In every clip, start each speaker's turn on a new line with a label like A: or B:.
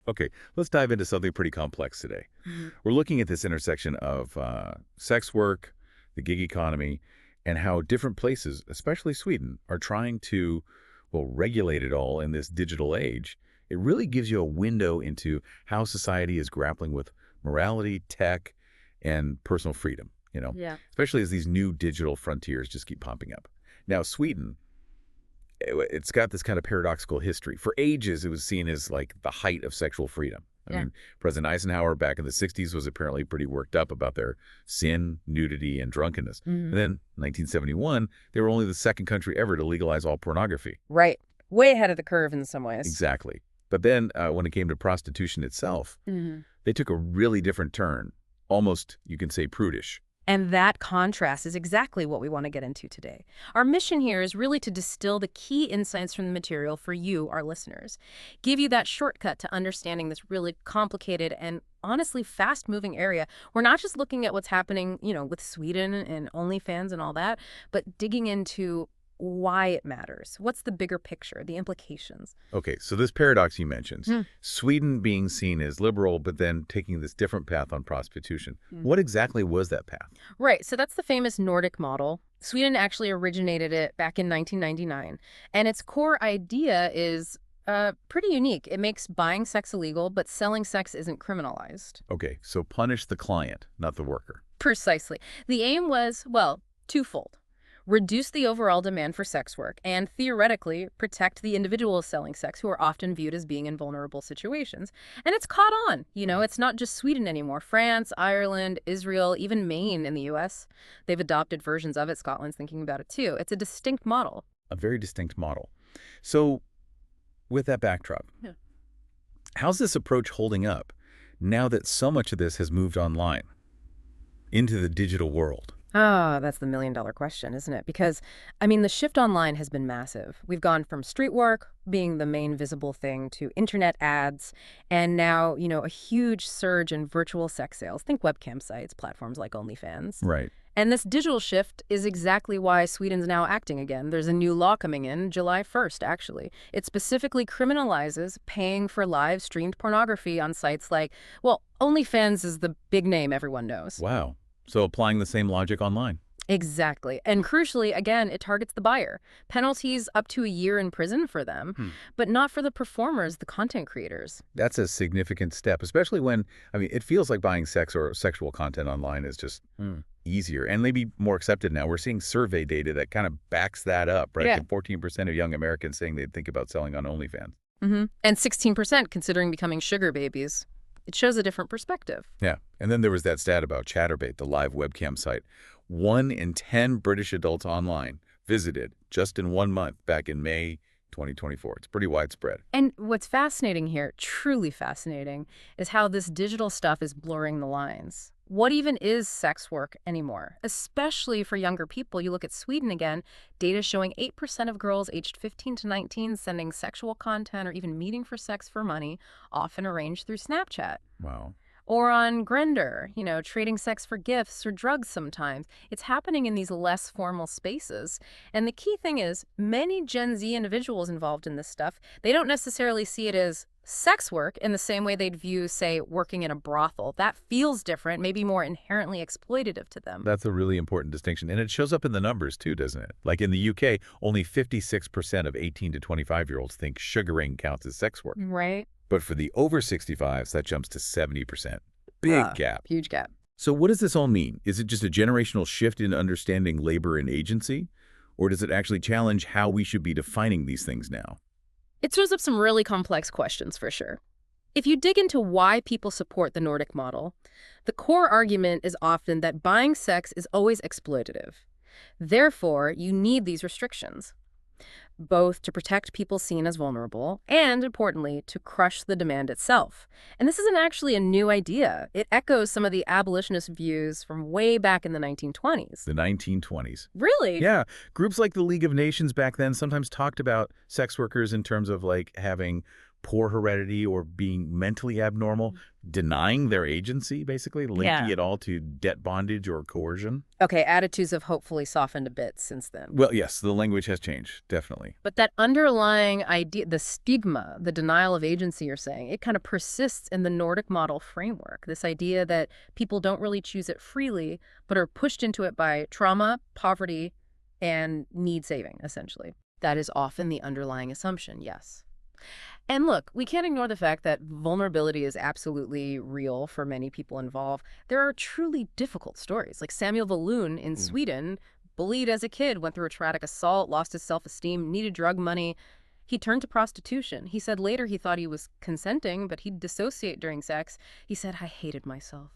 A: Okay, let's dive into something pretty complex today.
B: Mhm.
A: We're looking at this intersection of sex work, the gig economy, and how different places, especially Sweden, are trying to, well, regulate it all in this digital age. It really gives you a window into how society is grappling with morality, tech, and personal freedom,
B: Yeah.
A: especially as these new digital frontiers just keep popping up. Now, Sweden, it's got this kind of paradoxical history. For ages, it was seen as like the height of sexual freedom. I
B: Yeah.
A: mean, President Eisenhower back in the 60s was apparently pretty worked up about their sin, nudity, and drunkenness.
B: Mhm.
A: And then 1971, they were only the second country ever to legalize all pornography.
B: Right. Way ahead of the curve in some ways.
A: Exactly. But then when it came to prostitution itself,
B: Mhm.
A: they took a really different turn, almost, you can say, prudish.
B: And that contrast is exactly what we want to get into today. Our mission here is really to distill the key insights from the material for you, our listeners. Give you that shortcut to understanding this really complicated and honestly fast-moving area. We're not just looking at what's happening, with Sweden and OnlyFans and all that, but digging into why it matters. What's the bigger picture, the implications?
A: Okay, so this paradox you mentioned,
B: Hmm.
A: Sweden being seen as liberal, but then taking this different path on prostitution.
B: Hmm.
A: What exactly was that path?
B: Right, so that's the famous Nordic model. Sweden actually originated it back in 1999, and its core idea is pretty unique. It makes buying sex illegal, but selling sex isn't criminalized.
A: Okay, so punish the client, not the worker.
B: Precisely. The aim was, well, twofold. Reduce the overall demand for sex work and, theoretically, protect the individuals selling sex who are often viewed as being in vulnerable situations. And it's caught on. It's not just Sweden anymore. France, Ireland, Israel, even Maine in the U.S. They've adopted versions of it. Scotland's thinking about it, too. It's a distinct model.
A: A very distinct model. So, with that backdrop,
B: Yeah.
A: how's this approach holding up now that so much of this has moved online, into the digital world?
B: Ah, that's the million-dollar question, isn't it? Because, the shift online has been massive. We've gone from street work being the main visible thing to internet ads, and now, a huge surge in virtual sex sales. Think webcam sites, platforms like OnlyFans.
A: Right.
B: And this digital shift is exactly why Sweden's now acting again. There's a new law coming in July 1st, actually. It specifically criminalizes paying for live streamed pornography on sites like, well, OnlyFans is the big name everyone knows.
A: Wow. So applying the same logic online.
B: Exactly. And crucially, again, it targets the buyer. Penalties up to a year in prison for them, but not for the performers, the content creators.
A: That's a significant step, especially when, it feels like buying sex or sexual content online is just easier and maybe more accepted now. We're seeing survey data that kind of backs that up, right?
B: Yeah.
A: Like 14% of young Americans saying they'd think about selling on OnlyFans.
B: And 16% considering becoming sugar babies. It shows a different perspective.
A: Yeah. And then there was that stat about Chatterbait, the live webcam site. 1 in 10 British adults online visited just in 1 month back in May 2024. It's pretty widespread.
B: And what's fascinating here, truly fascinating, is how this digital stuff is blurring the lines. What even is sex work anymore? Especially for younger people. You look at Sweden again, data showing 8% of girls aged 15 to 19 sending sexual content or even meeting for sex for money, often arranged through Snapchat.
A: Wow.
B: Or on Grindr, trading sex for gifts or drugs sometimes. It's happening in these less formal spaces. And the key thing is, many Gen Z individuals involved in this stuff, they don't necessarily see it as sex work in the same way they'd view, say, working in a brothel. That feels different, maybe more inherently exploitative to them.
A: That's a really important distinction. And it shows up in the numbers too, doesn't it? Like in the UK, only 56% of 18 to 25-year-olds think sugaring counts as sex work.
B: Right?
A: But for the over 65s, that jumps to 70%. Big gap.
B: Huge gap.
A: So what does this all mean? Is it just a generational shift in understanding labor and agency? Or does it actually challenge how we should be defining these things now?
B: It throws up some really complex questions for sure. If you dig into why people support the Nordic model, the core argument is often that buying sex is always exploitative. Therefore, you need these restrictions, both to protect people seen as vulnerable and, importantly, to crush the demand itself. And this isn't actually a new idea. It echoes some of the abolitionist views from way back in the 1920s.
A: The 1920s.
B: Really?
A: Yeah. Groups like the League of Nations back then sometimes talked about sex workers in terms of like having poor heredity or being mentally abnormal, denying their agency, basically, linking
B: Yeah.
A: it all to debt bondage or coercion?
B: Okay, attitudes have hopefully softened a bit since then.
A: Well, yes, the language has changed, definitely.
B: But that underlying idea, the stigma, the denial of agency you're saying, it kind of persists in the Nordic model framework. This idea that people don't really choose it freely, but are pushed into it by trauma, poverty, and need saving, essentially. That is often the underlying assumption, yes. And look, we can't ignore the fact that vulnerability is absolutely real for many people involved. There are truly difficult stories, like Samuel Valoon in Sweden, bullied as a kid, went through a traumatic assault, lost his self-esteem, needed drug money. He turned to prostitution. He said later he thought he was consenting, but he'd dissociate during sex. He said, "I hated myself."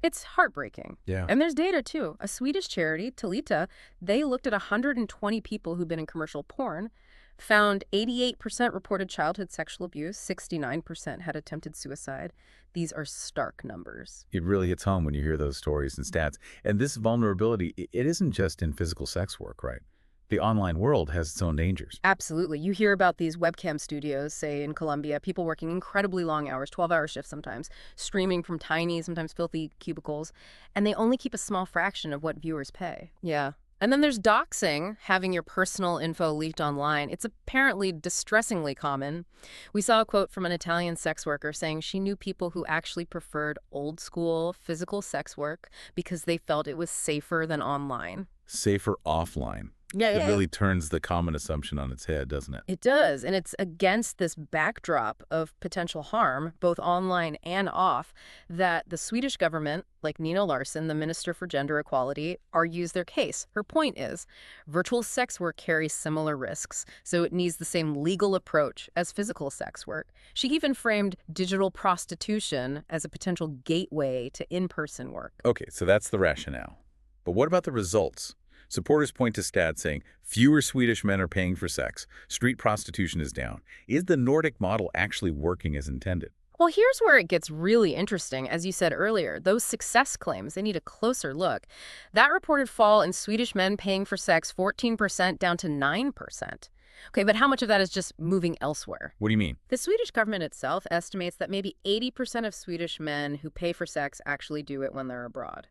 B: It's heartbreaking.
A: Yeah.
B: And there's data, too. A Swedish charity, Talita, they looked at 120 people who've been in commercial porn, found 88% reported childhood sexual abuse, 69% had attempted suicide. These are stark numbers.
A: It really hits home when you hear those stories and stats. And this vulnerability, it isn't just in physical sex work, right? The online world has its own dangers.
B: Absolutely. You hear about these webcam studios, say in Colombia, people working incredibly long hours, 12-hour shifts sometimes, streaming from tiny, sometimes filthy cubicles, and they only keep a small fraction of what viewers pay. Yeah. And then there's doxing, having your personal info leaked online. It's apparently distressingly common. We saw a quote from an Italian sex worker saying she knew people who actually preferred old school physical sex work because they felt it was safer than online.
A: Safer offline.
B: Yeah.
A: It really turns the common assumption on its head, doesn't it?
B: It does, and it's against this backdrop of potential harm, both online and off, that the Swedish government, like Nina Larsson, the Minister for Gender Equality, argues their case. Her point is, virtual sex work carries similar risks, so it needs the same legal approach as physical sex work. She even framed digital prostitution as a potential gateway to in-person work.
A: Okay, so that's the rationale. But what about the results? Supporters point to stats saying fewer Swedish men are paying for sex. Street prostitution is down. Is the Nordic model actually working as intended?
B: Well, here's where it gets really interesting. As you said earlier, those success claims, they need a closer look. That reported fall in Swedish men paying for sex 14% down to 9%. Okay, but how much of that is just moving elsewhere?
A: What do you mean?
B: The Swedish government itself estimates that maybe 80% of Swedish men who pay for sex actually do it when they're abroad.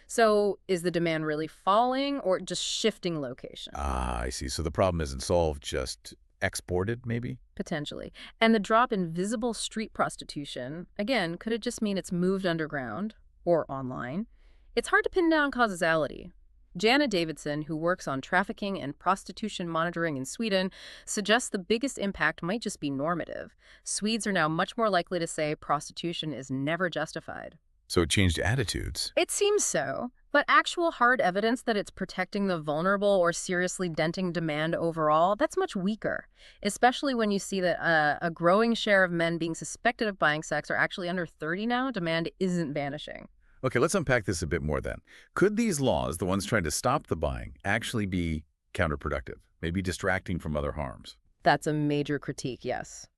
B: So is the demand really falling or just shifting location?
A: Ah, I see. So the problem isn't solved, just exported, maybe?
B: Potentially. And the drop in visible street prostitution, again, could it just mean it's moved underground or online? It's hard to pin down causality. Jana Davidson, who works on trafficking and prostitution monitoring in Sweden, suggests the biggest impact might just be normative. Swedes are now much more likely to say prostitution is never justified.
A: So it changed attitudes.
B: It seems so, but actual hard evidence that it's protecting the vulnerable or seriously denting demand overall, that's much weaker, especially when you see that a growing share of men being suspected of buying sex are actually under 30 now. Demand isn't vanishing.
A: Okay, let's unpack this a bit more then. Could these laws, the ones trying to stop the buying, actually be counterproductive, maybe distracting from other harms?
B: That's a major critique, yes.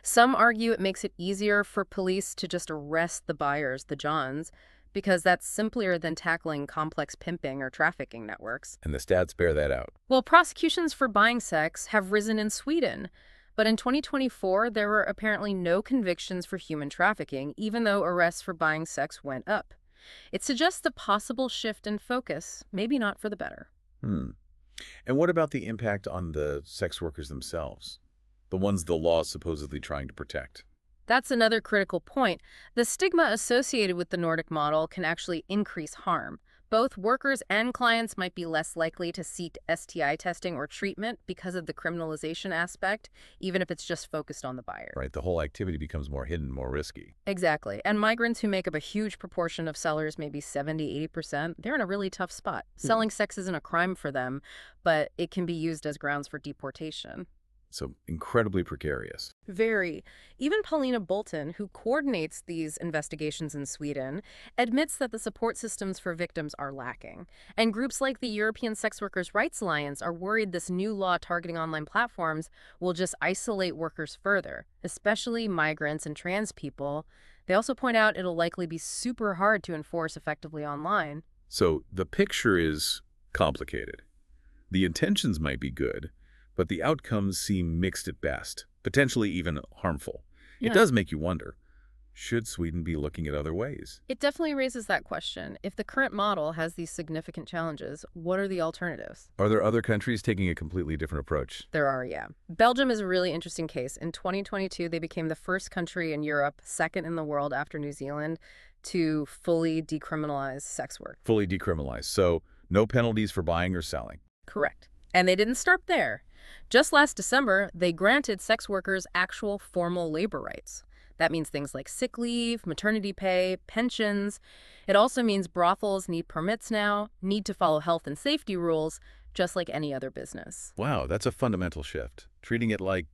B: Some argue it makes it easier for police to just arrest the buyers, the Johns, because that's simpler than tackling complex pimping or trafficking networks.
A: And the stats bear that out.
B: Well, prosecutions for buying sex have risen in Sweden, but in 2024, there were apparently no convictions for human trafficking, even though arrests for buying sex went up. It suggests a possible shift in focus, maybe not for the better.
A: And what about the impact on the sex workers themselves? The ones the law is supposedly trying to protect?
B: That's another critical point. The stigma associated with the Nordic model can actually increase harm. Both workers and clients might be less likely to seek STI testing or treatment because of the criminalization aspect, even if it's just focused on the buyer.
A: Right, the whole activity becomes more hidden, more risky.
B: Exactly. And migrants who make up a huge proportion of sellers, maybe 70, 80%, they're in a really tough spot. Selling sex isn't a crime for them, but it can be used as grounds for deportation.
A: So incredibly precarious.
B: Very. Even Paulina Bolton, who coordinates these investigations in Sweden, admits that the support systems for victims are lacking. And groups like the European Sex Workers' Rights Alliance are worried this new law targeting online platforms will just isolate workers further, especially migrants and trans people. They also point out it'll likely be super hard to enforce effectively online.
A: So the picture is complicated. The intentions might be good, but the outcomes seem mixed at best. potentially even harmful. It
B: Yeah.
A: does make you wonder, should Sweden be looking at other ways?
B: It definitely raises that question. If the current model has these significant challenges, what are the alternatives?
A: Are there other countries taking a completely different approach?
B: There are, yeah. Belgium is a really interesting case. In 2022, they became the first country in Europe, second in the world after New Zealand, to fully decriminalize sex work.
A: Fully decriminalized, so no penalties for buying or selling.
B: Correct. And they didn't start there. Just last December, they granted sex workers actual formal labor rights. That means things like sick leave, maternity pay, pensions. It also means brothels need permits now, need to follow health and safety rules, just like any other business.
A: Wow, that's a fundamental shift. Treating it like,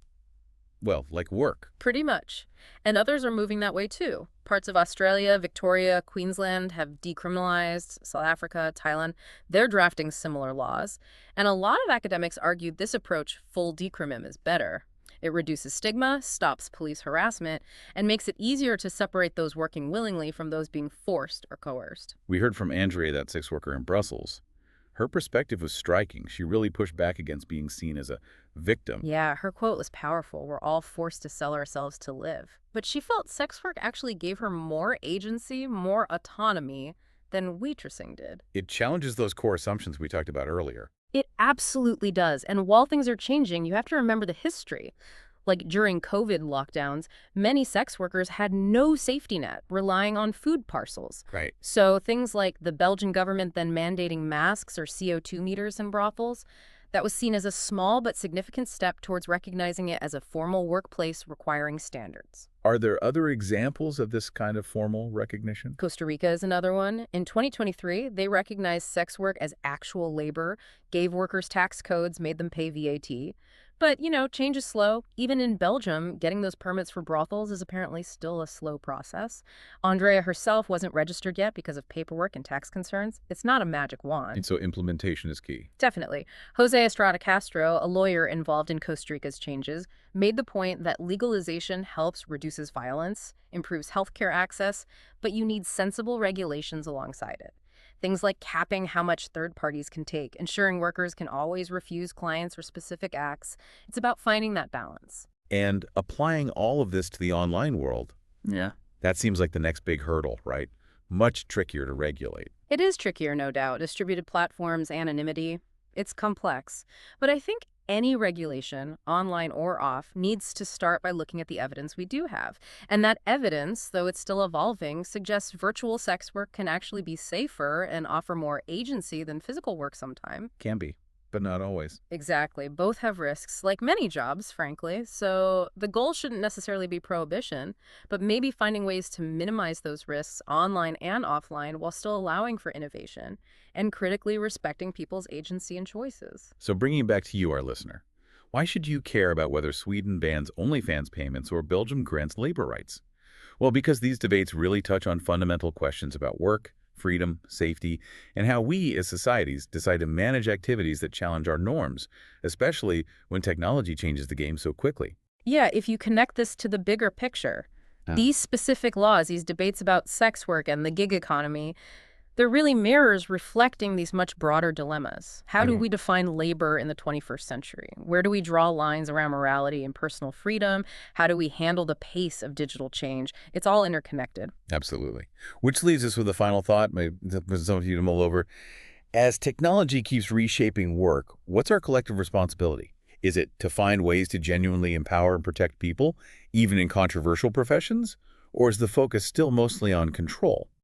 A: well, like work.
B: Pretty much. And others are moving that way too. Parts of Australia, Victoria, Queensland have decriminalized, South Africa, Thailand, they're drafting similar laws. And a lot of academics argued this approach, full decrim, is better. It reduces stigma, stops police harassment, and makes it easier to separate those working willingly from those being forced or coerced.
A: We heard from Andrea, that sex worker in Brussels. Her perspective was striking. She really pushed back against being seen as a victim.
B: Yeah, her quote was powerful. We're all forced to sell ourselves to live. But she felt sex work actually gave her more agency, more autonomy than waitressing did.
A: It challenges those core assumptions we talked about earlier.
B: It absolutely does. And while things are changing, you have to remember the history. Like during COVID lockdowns, many sex workers had no safety net, relying on food parcels.
A: Right.
B: So things like the Belgian government then mandating masks or CO2 meters in brothels, that was seen as a small but significant step towards recognizing it as a formal workplace requiring standards.
A: Are there other examples of this kind of formal recognition?
B: Costa Rica is another one. In 2023, they recognized sex work as actual labor, gave workers tax codes, made them pay VAT. But, change is slow. Even in Belgium, getting those permits for brothels is apparently still a slow process. Andrea herself wasn't registered yet because of paperwork and tax concerns. It's not a magic wand.
A: And so implementation is key.
B: Definitely. Jose Estrada Castro, a lawyer involved in Costa Rica's changes, made the point that legalization helps reduces violence, improves healthcare access, but you need sensible regulations alongside it. Things like capping how much third parties can take, ensuring workers can always refuse clients or specific acts. It's about finding that balance.
A: And applying all of this to the online world,
B: Yeah.
A: that seems like the next big hurdle, right? Much trickier to regulate.
B: It is trickier, no doubt. Distributed platforms, anonymity. It's complex. But I think any regulation, online or off, needs to start by looking at the evidence we do have. And that evidence, though it's still evolving, suggests virtual sex work can actually be safer and offer more agency than physical work sometimes.
A: Can be, but not always.
B: Exactly. Both have risks, like many jobs, frankly. So the goal shouldn't necessarily be prohibition, but maybe finding ways to minimize those risks online and offline while still allowing for innovation and critically respecting people's agency and choices.
A: So bringing it back to you, our listener, why should you care about whether Sweden bans OnlyFans payments or Belgium grants labor rights? Well, because these debates really touch on fundamental questions about work, freedom, safety, and how we as societies decide to manage activities that challenge our norms, especially when technology changes the game so quickly.
B: Yeah, if you connect this to the bigger picture, these specific laws, these debates about sex work and the gig economy, they're really mirrors reflecting these much broader dilemmas. How do we define labor in the 21st century? Where do we draw lines around morality and personal freedom? How do we handle the pace of digital change? It's all interconnected.
A: Absolutely. Which leaves us with a final thought, maybe for some of you to mull over. As technology keeps reshaping work, what's our collective responsibility? Is it to find ways to genuinely empower and protect people, even in controversial professions? Or is the focus still mostly on control?